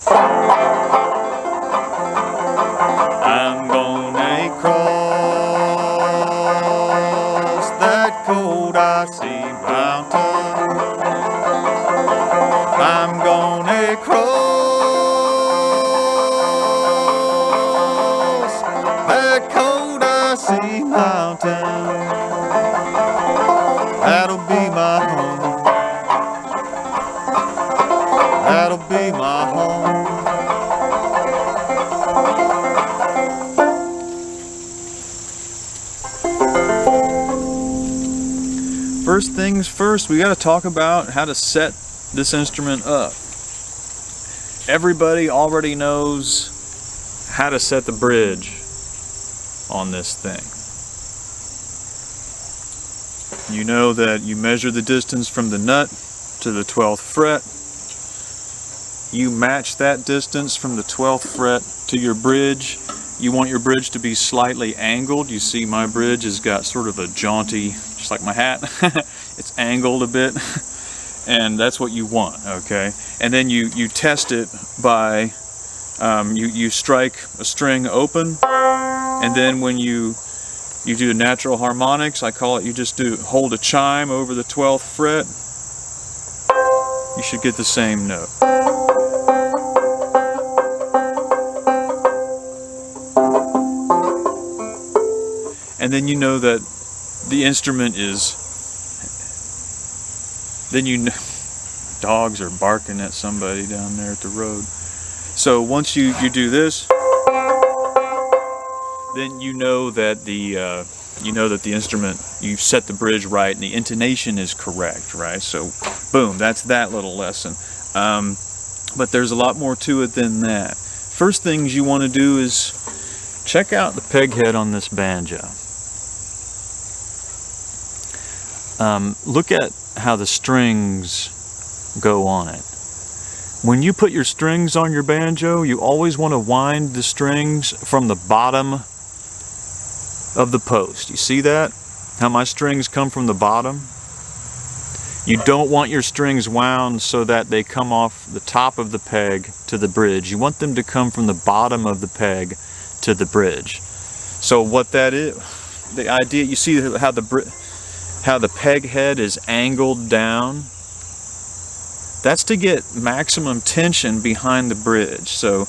I'm gonna cross that cold icy mountain. I'm gonna cross that cold icy mountain. That'll be my home. That'll be my home. First things first, we got to talk about how to set this instrument up. Everybody already knows how to set the bridge on this thing. You know that you measure the distance from the nut to the 12th fret. You match that distance from the 12th fret to your bridge. You want your bridge to be slightly angled. You see my bridge has got sort of a jaunty, just like my hat. It's angled a bit, and that's what you want, okay? And then you test it by, you strike a string open, and then when you do the natural harmonics, I call it, you just hold a chime over the 12th fret. You should get the same note. And then you know that the instrument is, then you know, dogs are barking at somebody down there at the road. So once you do this, then you know that the instrument, you've set the bridge right and the intonation is correct, right? So boom, that's that little lesson. But there's a lot more to it than that. First things you want to do is check out the peg head on this banjo. Look at how the strings go on it. When you put your strings on your banjo, you always want to wind the strings from the bottom of the post. You see that? How my strings come from the bottom? You don't want your strings wound so that they come off the top of the peg to the bridge. You want them to come from the bottom of the peg to the bridge. So what that is, the idea, you see how the peg head is angled down? That's to get maximum tension behind the bridge. So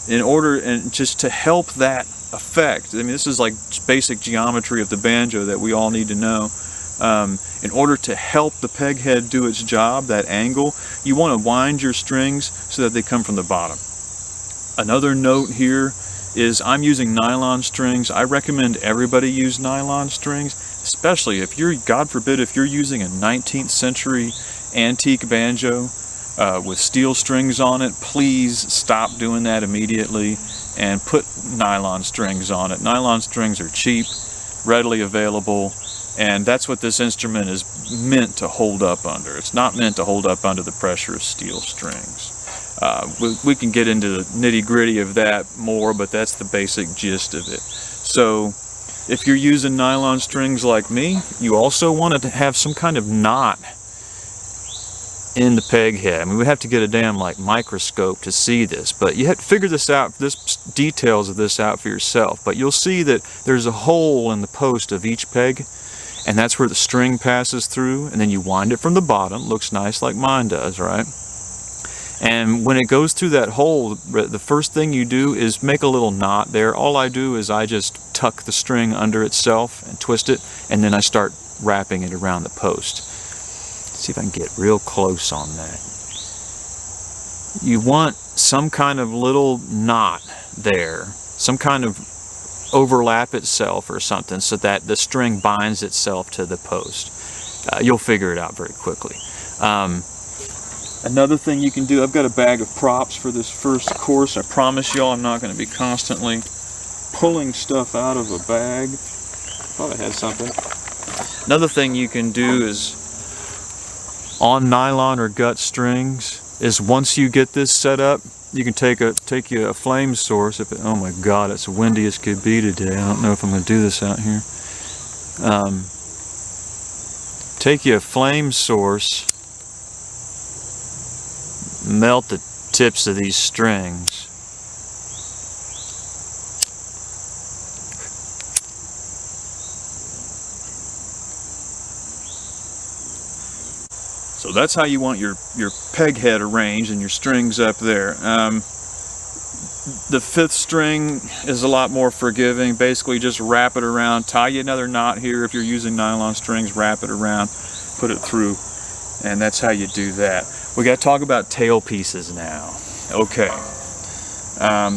in order, and just to help that effect, I mean, this is like basic geometry of the banjo that we all need to know. In order to help the peg head do its job, that angle, you want to wind your strings so that they come from the bottom. Another note here is I'm using nylon strings. I recommend everybody use nylon strings, especially if you're, God forbid, if you're using a 19th century antique banjo with steel strings on it. Please stop doing that immediately and put nylon strings on it. Nylon strings are cheap, readily available, and that's what this instrument is meant to hold up under. It's not meant to hold up under the pressure of steel strings. We can get into the nitty-gritty of that more, but that's the basic gist of it. So if you're using nylon strings like me, you also want to have some kind of knot in the peg head. I mean, we have to get a damn microscope to see this, but you have to figure this out, details of this out for yourself. But you'll see that there's a hole in the post of each peg, and that's where the string passes through, and then you wind it from the bottom. Looks nice like mine does, right? And when it goes through that hole, the first thing you do is make a little knot there. All I do is I just tuck the string under itself and twist it, and then I start wrapping it around the post. Let's see if I can get real close on that. You want some kind of little knot there, some kind of overlap itself or something, so that the string binds itself to the post. You'll figure it out very quickly. Another thing you can do, I've got a bag of props for this first course. I promise y'all I'm not going to be constantly pulling stuff out of a bag. Thought I had something. Another thing you can do is, on nylon or gut strings, is once you get this set up, you can take you a flame source. Oh my God, it's windy as could be today. I don't know if I'm going to do this out here. Take you a flame source, melt the tips of these strings. So that's how you want your peg head arranged and your strings up there. The fifth string is a lot more forgiving. Basically just wrap it around, tie you another knot here. If you're using nylon strings, wrap it around, put it through, and that's how you do that. We got to talk about tailpieces now. Okay.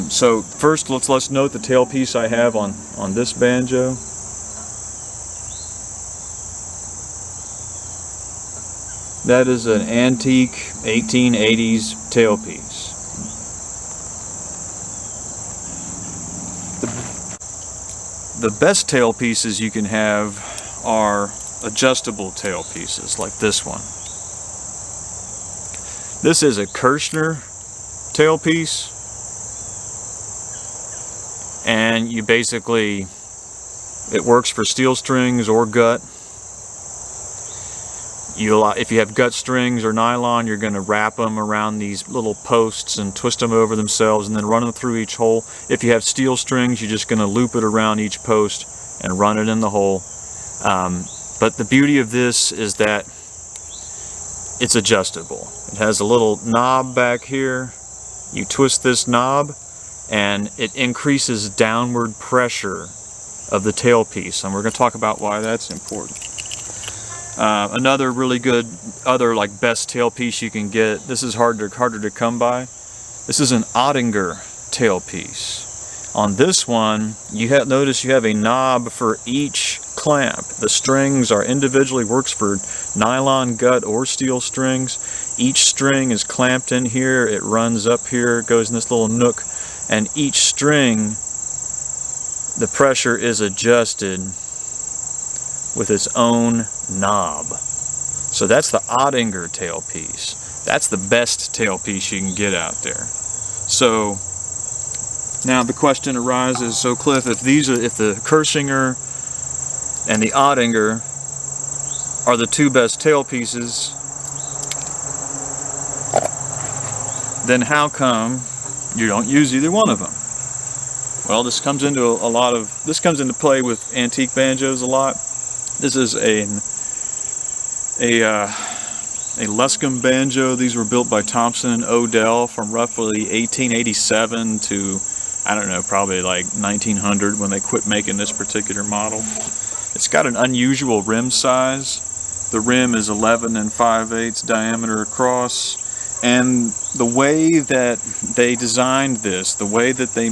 So first let's note the tailpiece I have on this banjo. That is an antique 1880s tailpiece. The best tailpieces you can have are adjustable tailpieces like this one. This is a Kirschner tailpiece, and you basically, it works for steel strings or gut. If you have gut strings or nylon, you're going to wrap them around these little posts and twist them over themselves and then run them through each hole. If you have steel strings, you're just going to loop it around each post and run it in the hole. But the beauty of this is that it's adjustable. It has a little knob back here. You twist this knob and it increases downward pressure of the tailpiece, and we're going to talk about why that's important. Another really good, like best tailpiece you can get, this is harder to come by. This is an Ottinger tailpiece. On this one, notice you have a knob for each clamp. The strings are individually, works for nylon, gut, or steel strings. Each string is clamped in here, it runs up here, it goes in this little nook, and each string, the pressure is adjusted with its own knob. So that's the Ottinger tailpiece. That's the best tailpiece you can get out there. So now the question arises, so Cliff, if the Kirschner and the Ottinger are the two best tailpieces, then how come you don't use either one of them? Well, this comes into play with antique banjos a lot. This is a Luscombe banjo. These were built by Thompson and Odell from roughly 1887 to, I don't know, probably like 1900 when they quit making this particular model. It's got an unusual rim size. The rim is 11 5/8 diameter across, and the way that they designed this, the way that they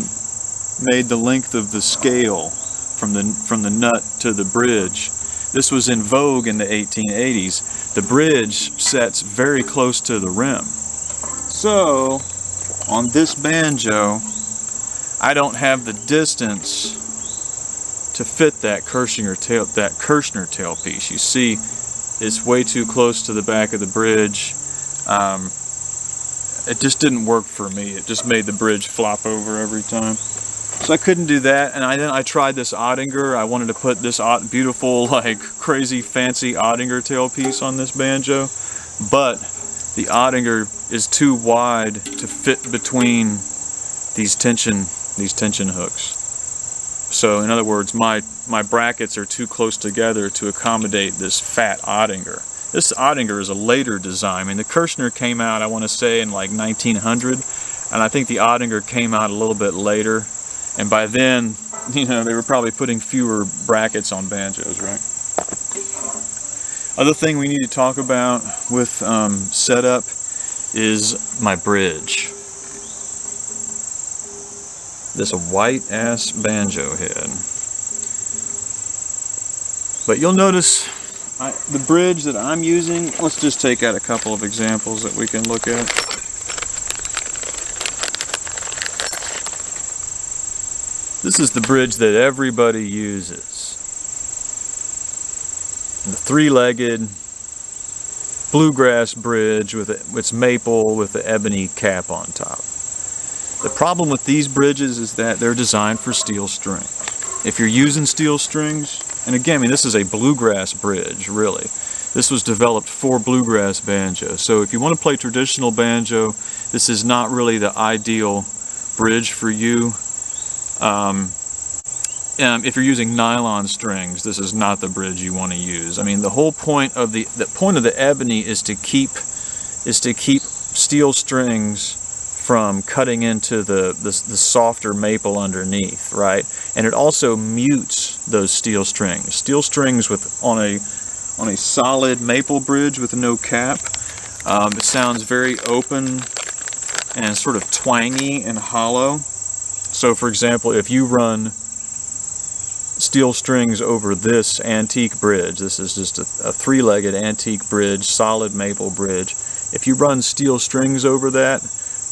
made the length of the scale from the nut to the bridge, this was in vogue in the 1880s. The bridge sets very close to the rim. So, on this banjo, I don't have the distance to fit that Kirschner tailpiece. You see, it's way too close to the back of the bridge. It just didn't work for me. It just made the bridge flop over every time. So I couldn't do that, and then I tried this Ottinger. I wanted to put this beautiful, like crazy fancy Ottinger tailpiece on this banjo, but the Ottinger is too wide to fit between these tension hooks. So in other words, my brackets are too close together to accommodate this fat Ottinger. This Ottinger is a later design. I mean, the Kirschner came out, I want to say, in like 1900, and I think the Ottinger came out a little bit later. And by then, you know, they were probably putting fewer brackets on banjos, right? Other thing we need to talk about with setup is my bridge. This white-ass banjo head. But you'll notice the bridge that I'm using, let's just take out a couple of examples that we can look at. This is the bridge that everybody uses. The three-legged bluegrass bridge with its maple with the ebony cap on top. The problem with these bridges is that they're designed for steel strings. If you're using steel strings, and again, I mean, this is a bluegrass bridge, really. This was developed for bluegrass banjo. So if you want to play traditional banjo, this is not really the ideal bridge for you. If you're using nylon strings, this is not the bridge you want to use. I mean, the whole point of the point of the ebony is to keep steel strings from cutting into the softer maple underneath, right? And it also mutes those steel strings. Steel strings on a solid maple bridge with no cap, it sounds very open and sort of twangy and hollow. So for example, if you run steel strings over this antique bridge, this is just a three-legged antique bridge, solid maple bridge. If you run steel strings over that,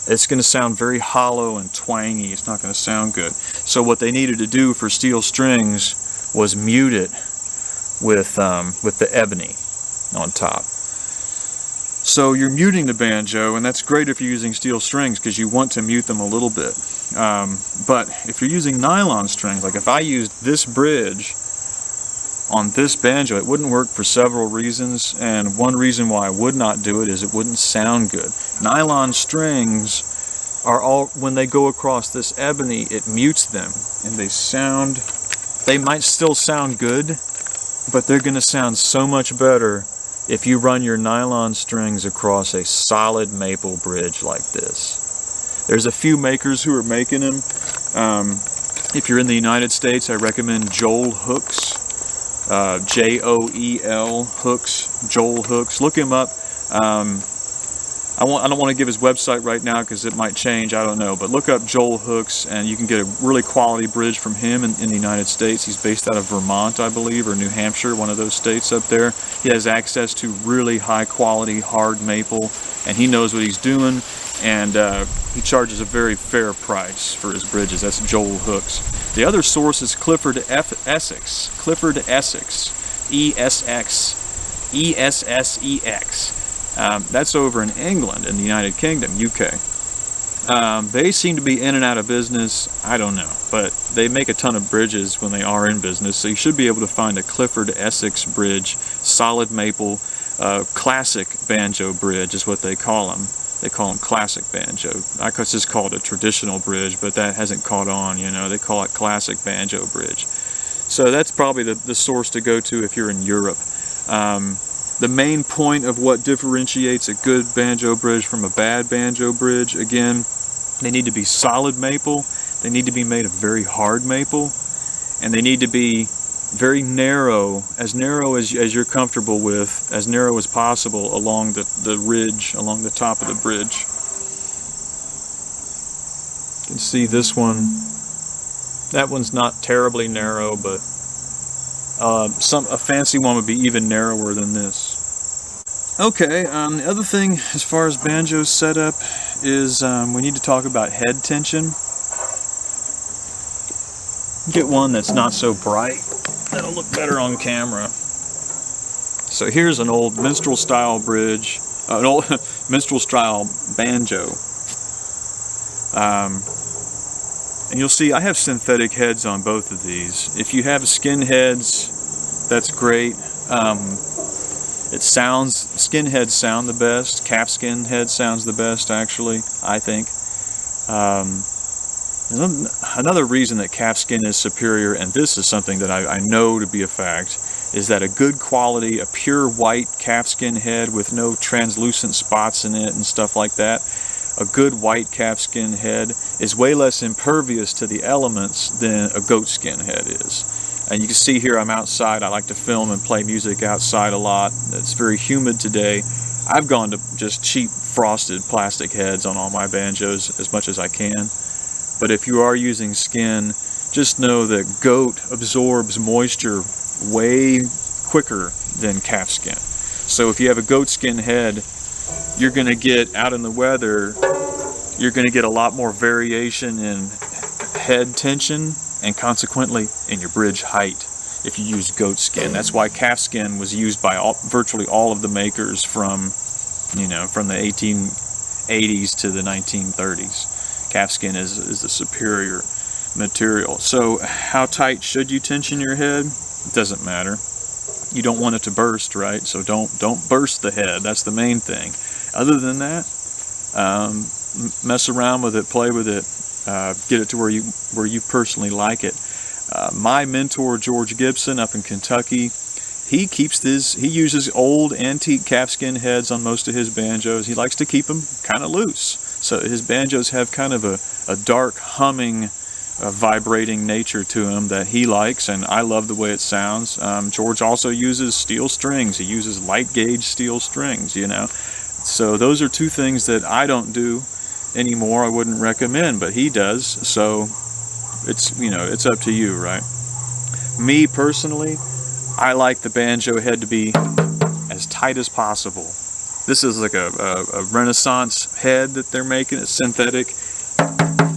it's going to sound very hollow and twangy. It's not going to sound good. So what they needed to do for steel strings was mute it with the ebony on top. So you're muting the banjo, and that's great if you're using steel strings because you want to mute them a little bit. But if you're using nylon strings, like if I used this bridge on this banjo, it wouldn't work for several reasons, and one reason why I would not do it is it wouldn't sound good. Nylon strings when they go across this ebony, it mutes them, and they might still sound good, but they're going to sound so much better if you run your nylon strings across a solid maple bridge like this. There's a few makers who are making them. If you're in the United States, I recommend Joel Hicks. Joel Hicks, Joel Hicks. Look him up. I don't want to give his website right now because it might change. I don't know. But look up Joel Hicks, and you can get a really quality bridge from him in the United States. He's based out of Vermont, I believe, or New Hampshire, one of those states up there. He has access to really high quality, hard maple, and he knows what he's doing. And he charges a very fair price for his bridges. That's Joel Hicks. The other source is Clifford Essex. Clifford Essex. E-S-S-E-X. That's over in England, in the United Kingdom, UK. They seem to be in and out of business. I don't know. But they make a ton of bridges when they are in business. So you should be able to find a Clifford Essex bridge, solid maple, classic banjo bridge is what they call them. They call them classic banjo. I could just call it a traditional bridge, but that hasn't caught on, you know. They call it classic banjo bridge. So that's probably the source to go to if you're in Europe. The main point of what differentiates a good banjo bridge from a bad banjo bridge, again, they need to be solid maple, they need to be made of very hard maple, and they need to be very narrow as you're comfortable with, as narrow as possible along the ridge, along the top of the bridge. You can see this one. That one's not terribly narrow, but a fancy one would be even narrower than this. Okay, the other thing as far as banjo setup is we need to talk about head tension. Get one that's not so bright. That'll look better on camera. So here's an old minstrel style bridge, an old minstrel style banjo. And you'll see I have synthetic heads on both of these. If you have skin heads, that's great. Skin heads sound the best. Calfskin head sounds the best, actually, I think. Another reason that calfskin is superior, and this is something that I know to be a fact, is that a good quality, a pure white calfskin head with no translucent spots in it and stuff like that, a good white calfskin head is way less impervious to the elements than a goatskin head is. And you can see here I'm outside. I like to film and play music outside a lot. It's very humid today. I've gone to just cheap frosted plastic heads on all my banjos as much as I can. But if you are using skin, just know that goat absorbs moisture way quicker than calfskin. So if you have a goatskin head, you're going to get out in the weather, you're going to get a lot more variation in head tension and consequently in your bridge height if you use goat skin. That's why calfskin was used by virtually all of the makers from the 1880s to the 1930s. Calfskin is the superior material. So how tight should you tension your head? It doesn't matter. you don't want it to burst, right? So don't burst the head. That's the main thing. Other than that, mess around with it, play with it, get it to where you personally like it. My mentor George Gibson up in Kentucky, he uses old antique calfskin heads on most of his banjos. He likes to keep them kind of loose, so his banjos have kind of a dark humming, vibrating nature to them that he likes, and I love the way it sounds. George also uses steel strings. He uses light gauge steel strings, you know. So those are two things that I don't do anymore. I wouldn't recommend, but he does. So it's, you know, it's up to you, right? Me personally, I like the banjo head to be as tight as possible. This is like a Renaissance head that they're making. It's synthetic.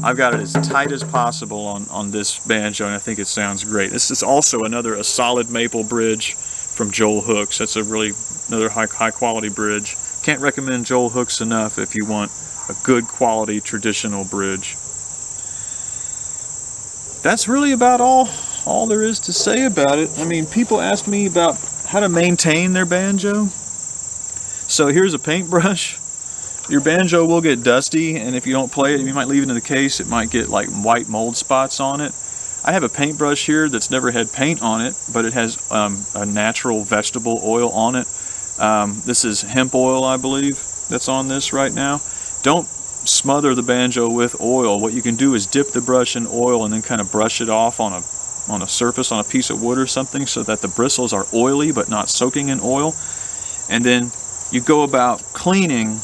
I've got it as tight as possible on this banjo, and I think it sounds great. This is also a solid maple bridge from Joel Hooks. That's another high quality bridge. Can't recommend Joel Hooks enough if you want a good quality traditional bridge. That's really about all there is to say about it. I mean, people ask me about how to maintain their banjo. So here's a paintbrush. Your banjo will get dusty, and if you don't play it, you might leave it in the case, it might get like white mold spots on it. I have a paintbrush here that's never had paint on it, but it has a natural vegetable oil on it. This is hemp oil, I believe, that's on this right now. Don't smother the banjo with oil. What you can do is dip the brush in oil and then kind of brush it off on a surface, on a piece of wood or something, so that the bristles are oily but not soaking in oil. And then you go about cleaning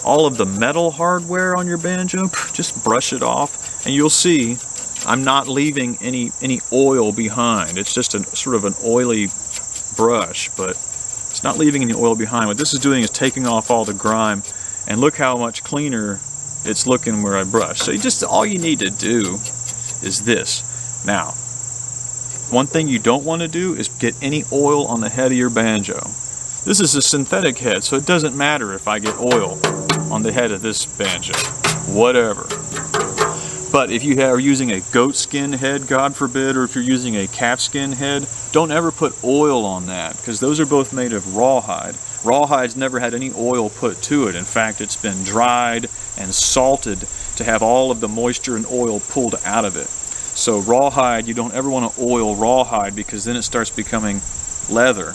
all of the metal hardware on your banjo. Just brush it off, and you'll see I'm not leaving any oil behind. It's just sort of an oily brush, but it's not leaving any oil behind. What this is doing is taking off all the grime, and look how much cleaner it's looking where I brush. So all you need to do is this. Now, one thing you don't want to do is get any oil on the head of your banjo. This is a synthetic head, so it doesn't matter if I get oil on the head of this banjo, whatever. But if you are using a goat skin head, God forbid, or if you're using a calfskin head, don't ever put oil on that, because those are both made of rawhide. Rawhide's never had any oil put to it. In fact, it's been dried and salted to have all of the moisture and oil pulled out of it. So rawhide, you don't ever want to oil rawhide, because then it starts becoming leather,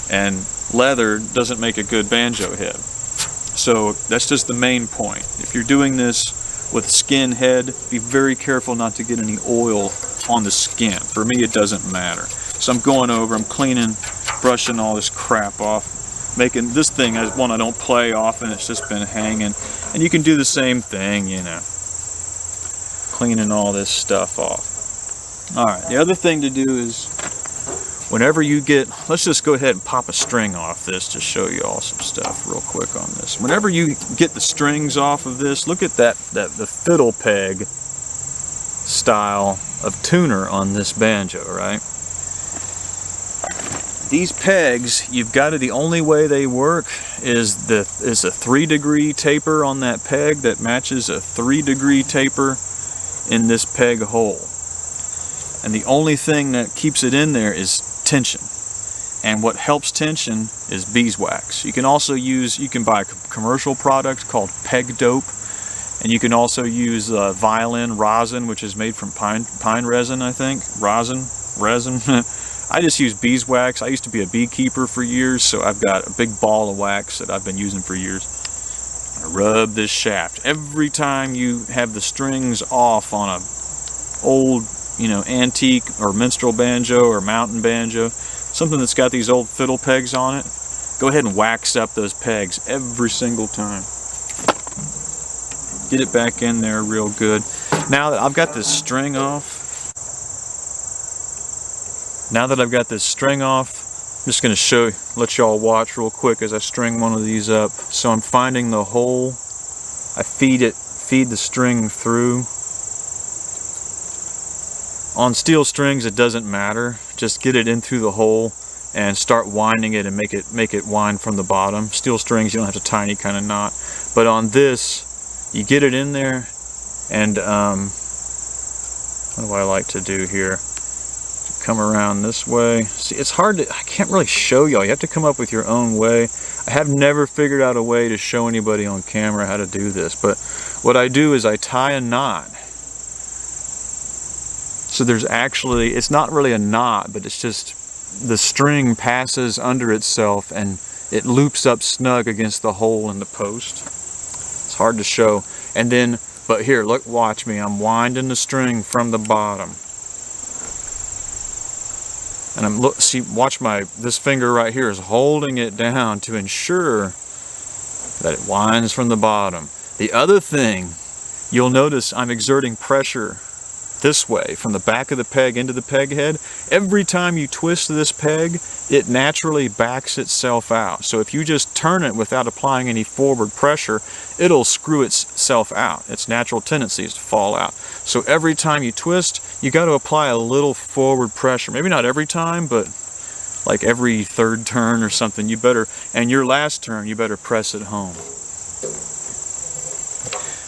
and leather doesn't make a good banjo head. So that's just the main point. If you're doing this with skin head, be very careful not to get any oil on the skin. For me, it doesn't matter. So I'm going over, I'm cleaning, brushing all this crap off, making this thing as one I don't play often. It's just been hanging. And you can do the same thing, you know, cleaning all this stuff off. All right, the other thing to do is, whenever you get, let's just go ahead and pop a string off this to show you all some stuff real quick on this. Whenever you get the strings off of this, look at the fiddle peg style of tuner on this banjo, right? These pegs, you've got to, the only way they work is a 3-degree taper on that peg that matches a 3-degree taper in this peg hole. And the only thing that keeps it in there is tension. And what helps tension is beeswax. You can also you can buy a commercial product called peg dope, and you can also use violin rosin, which is made from pine resin, I think. Resin. I just use beeswax. I used to be a beekeeper for years, so I've got a big ball of wax that I've been using for years. I rub this shaft. Every time you have the strings off on a old, you know, antique or minstrel banjo or mountain banjo, something that's got these old fiddle pegs on it, go ahead and wax up those pegs every single time. Get it back in there real good. Now that I've got this string off, I'm just going to let y'all watch real quick as I string one of these up. So I'm finding the hole, I feed the string through. On steel strings, it doesn't matter. Just get it in through the hole and start winding it and make it wind from the bottom. Steel strings, you don't have to tie any kind of knot. But on this, you get it in there, and what do I like to do here? come around this way. See, it's hard to, I can't really show y'all. You have to come up with your own way. I have never figured out a way to show anybody on camera how to do this, but what I do is I tie a knot. So there's actually, it's not really a knot, but it's just the string passes under itself and it loops up snug against the hole in the post. It's hard to show. And then, but here, look, watch me. I'm winding the string from the bottom. And I'm watch this finger right here is holding it down to ensure that it winds from the bottom. The other thing, you'll notice I'm exerting pressure this way from the back of the peg into the peg head. Every time you twist this peg, it naturally backs itself out. So if you just turn it without applying any forward pressure, it'll screw itself out. Its natural tendency is to fall out. So every time you twist, you got to apply a little forward pressure. Maybe not every time, but like every third turn or something, you better, and your last turn, you better press it home.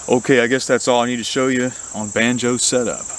Okay, I guess that's all I need to show you on banjo setup.